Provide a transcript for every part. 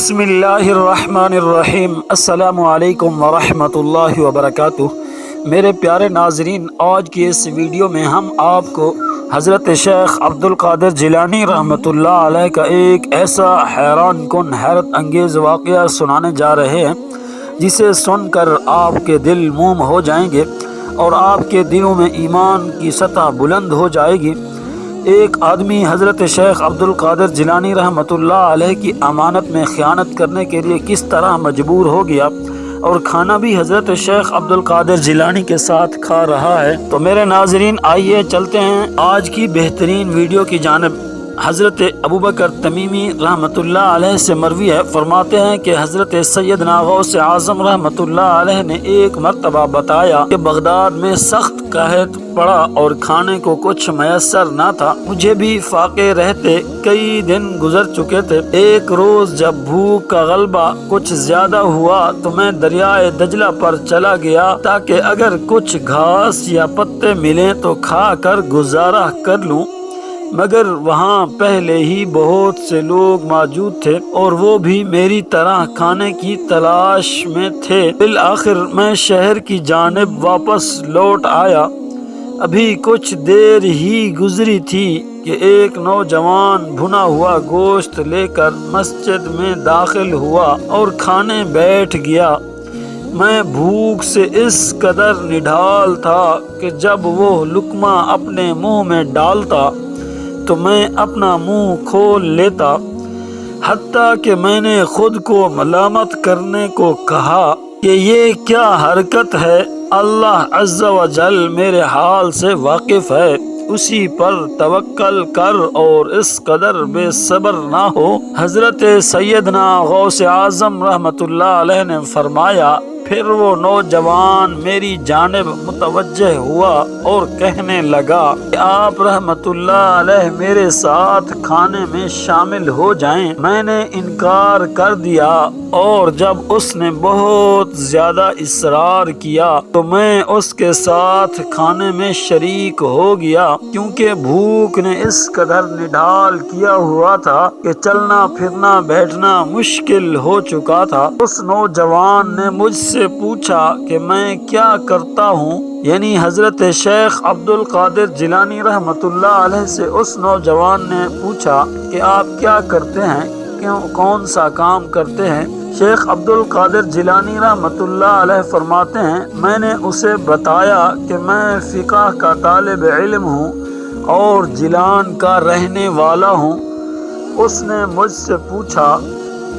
बिस्मिल्लाहिर्रहमानिर्रहीम। अस्सलाम वालेकुम वरहमतुल्लाहि वबरकातुह। मेरे प्यारे नाजरीन, आज की इस वीडियो में हम आपको हज़रत शेख अब्दुल कादिर जिलानी रहमतुल्लाह अलैह का एक ऐसा हैरान कुन हैरत अंगेज़ वाक़या सुनाने जा रहे हैं जिसे सुनकर आपके दिल मोम हो जाएंगे और आपके दिलों में ईमान की सतह बुलंद हो जाएगी। एक आदमी हज़रत शेख अब्दुल कादिर जिलानी रहमतुल्लाह अलैह की अमानत में ख़यानत करने के लिए किस तरह मजबूर हो गया और खाना भी हज़रत शेख अब्दुल कादिर जिलानी के साथ खा रहा है। तो मेरे नाजरीन, आइए चलते हैं आज की बेहतरीन वीडियो की जानिब। हज़रत अबू बकर तमीमी रहमतुल्लाह अलैह से मरवी है, फरमाते हैं कि हज़रत सैयदना गौस आज़म रहमतुल्लाह अलैह ने एक मरतबा बताया कि बगदाद में सख्त कहत पड़ा और खाने को कुछ मैसर न था। मुझे भी फाके रहते कई दिन गुजर चुके थे। एक रोज़ जब भूख का गलबा कुछ ज्यादा हुआ तो मैं दरियाए दजला पर चला गया ताकि अगर कुछ घास या पत्ते मिले तो खा कर गुजारा कर लूं, मगर वहाँ पहले ही बहुत से लोग मौजूद थे और वो भी मेरी तरह खाने की तलाश में थे। फिर आखिर मैं शहर की जानिब वापस लौट आया। अभी कुछ देर ही गुजरी थी कि एक नौजवान भुना हुआ गोश्त लेकर मस्जिद में दाखिल हुआ और खाने बैठ गया। मैं भूख से इस कदर निढाल था कि जब वो लुकमा अपने मुंह में डालता तो मैं अपना मुंह खोल लेता, हत्ता कि मैंने खुद को मलामत करने को कहा कि ये क्या हरकत है। अल्लाह अज़्ज़ा व जल मेरे हाल से वाकिफ़ है, उसी पर तवक्कल कर और इस कदर बेसब्र ना हो। हज़रत सैयदना गौस आज़म रहमतुल्लाह अलैह ने फरमाया, फिर वो नौजवान मेरी जानिब मुतवज्जह हुआ और कहने लगा कि आप रहमतुल्लाह अलैह मेरे साथ खाने में शामिल हो जाएं। मैंने इनकार कर दिया और जब उसने बहुत ज्यादा इसरार किया तो मैं उसके साथ खाने में शरीक हो गया, क्योंकि भूख ने इस कदर निढाल किया हुआ था कि चलना फिरना बैठना मुश्किल हो चुका था। उस नौजवान ने मुझसे पूछा कि मैं क्या करता हूँ, यानी हज़रत शेख अब्दुल कादिर जिलानी रहमतुल्लाह अलैह से उस नौजवान ने पूछा कि आप क्या करते हैं, क्यों कौन सा काम करते हैं। शेख अब्दुल कादिर जिलानी रहमतुल्लाह अलैह फरमाते हैं, मैंने उसे बताया कि मैं फ़िक़ह का तालिब इल्म हूँ और जिलान का रहने वाला हूँ। उसने मुझसे पूछा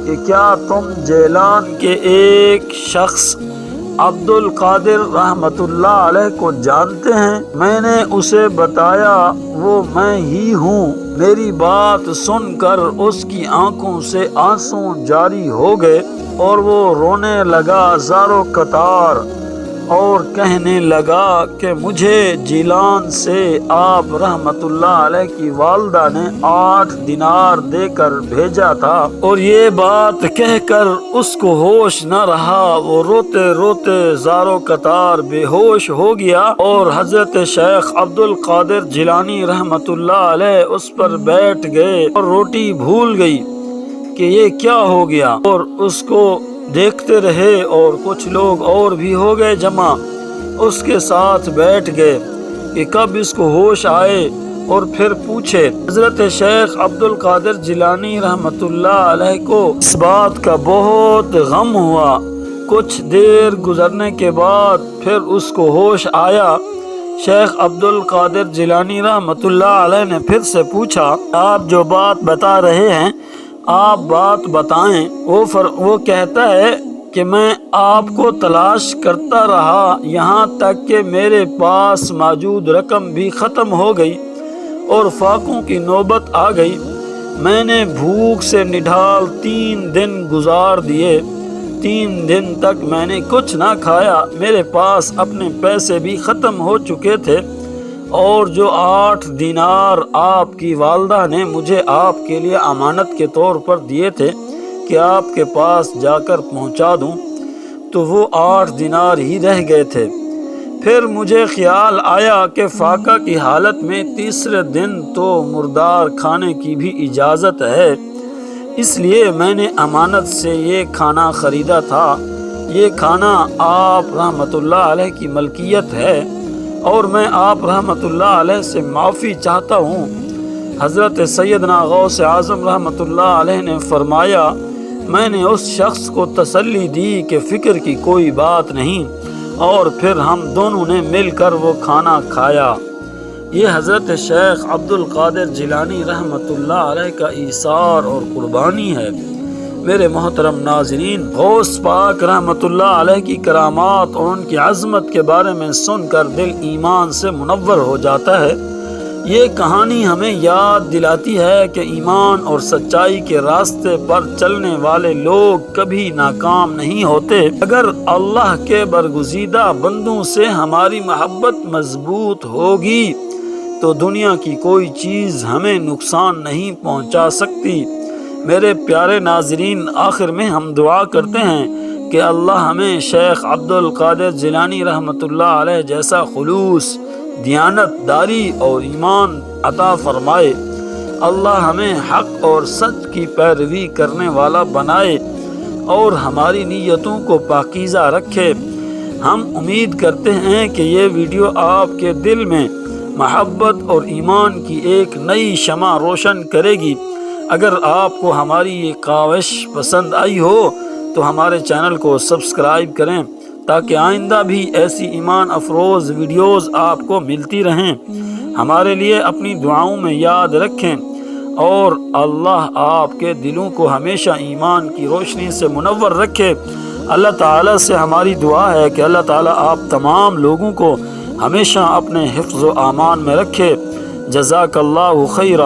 कि क्या तुम जेलान के एक शख्स अब्दुल कादिर रहमतुल्लाह अलैह को जानते हैं। मैंने उसे बताया वो मैं ही हूँ। मेरी बात सुनकर उसकी आंखों से आंसू जारी हो गए और वो रोने लगा ज़ारो कतार और कहने लगा कि मुझे जिलान से आप रहमतुल्लाह अलैह की वालदा ने 8 दिनार देकर भेजा था। और ये बात कहकर उसको होश न रहा, वो रोते रोते ज़ारो कतार बेहोश हो गया और हज़रत शेख अब्दुल कादिर जिलानी रहमतुल्लाह अलैह उस पर बैठ गए और रोटी भूल गई कि ये क्या हो गया और उसको देखते रहे और कुछ लोग और भी हो गए जमा, उसके साथ बैठ गए कि कब इसको होश आए और फिर पूछे। हज़रत शेख अब्दुल कादिर जिलानी रहमतुल्लाह अलैह को इस बात का बहुत गम हुआ। कुछ देर गुजरने के बाद फिर उसको होश आया। शेख अब्दुल कादिर जिलानी रहमतुल्लाह अलैह ने फिर से पूछा, आप जो बात बता रहे हैं आप बात बताएं। वो कहता है कि मैं आपको तलाश करता रहा यहाँ तक कि मेरे पास मौजूद रकम भी ख़त्म हो गई और फाकों की नौबत आ गई। मैंने भूख से निढाल 3 दिन गुजार दिए। 3 दिन तक मैंने कुछ ना खाया। मेरे पास अपने पैसे भी ख़त्म हो चुके थे और जो 8 दिनार आपकी वालदा ने मुझे आपके लिए अमानत के तौर पर दिए थे कि आपके पास जाकर पहुंचा दूं, तो वो 8 दिनार ही रह गए थे। फिर मुझे ख्याल आया कि फाका की हालत में तीसरे दिन तो मुर्दार खाने की भी इजाज़त है, اس لیے میں نے امانت سے یہ کھانا خریدا تھا۔ یہ کھانا آپ رحمۃ اللہ علیہ کی ملکیت ہے اور میں آپ رحمۃ اللہ علیہ سے معافی چاہتا ہوں۔ حضرت سیدنا غوث اعظم رحمۃ اللہ علیہ نے فرمایا، میں نے اس شخص کو تسلی دی کہ فکر کی کوئی بات نہیں، اور پھر ہم دونوں نے مل کر وہ کھانا کھایا۔ یہ حضرت شیخ عبد القادر جیلانی رحمۃ اللہ علیہ کا ایثار اور قربانی ہے۔ میرے محترم ناظرین، غوث پاک رحمۃ اللہ علیہ کی کرامات اور ان کی عظمت کے بارے میں سن کر دل ایمان سے منور ہو جاتا ہے۔ یہ کہانی ہمیں یاد دلاتی ہے کہ ایمان اور سچائی کے راستے پر چلنے والے لوگ کبھی ناکام نہیں ہوتے۔ اگر اللہ کے برگزیدہ بندوں سے ہماری محبت مضبوط ہوگی تو دنیا کی کوئی چیز ہمیں نقصان نہیں پہنچا سکتی۔ میرے پیارے ناظرین، آخر میں ہم دعا کرتے ہیں کہ اللہ ہمیں شیخ عبد القادر جیلانی رحمۃ اللہ علیہ جیسا خلوص، دیانت داری اور ایمان عطا فرمائے۔ اللہ ہمیں حق اور سچ کی پیروی کرنے والا بنائے اور ہماری نیتوں کو پاکیزہ رکھے۔ ہم امید کرتے ہیں کہ یہ ویڈیو آپ کے دل میں محبت اور ایمان کی ایک نئی شمع روشن کرے گی۔ اگر آپ کو ہماری یہ کاوش پسند آئی ہو تو ہمارے چینل کو سبسکرائب کریں تاکہ آئندہ بھی ایسی ایمان افروز ویڈیوز آپ کو ملتی رہیں۔ ہمارے لیے اپنی دعاؤں میں یاد رکھیں، اور اللہ آپ کے دلوں کو ہمیشہ ایمان کی روشنی سے منور رکھے۔ اللہ تعالیٰ سے ہماری دعا ہے کہ اللہ تعالیٰ آپ تمام لوگوں کو ہمیشہ اپنے حفظ و امان میں رکھے۔ جزاک اللہ خیرا۔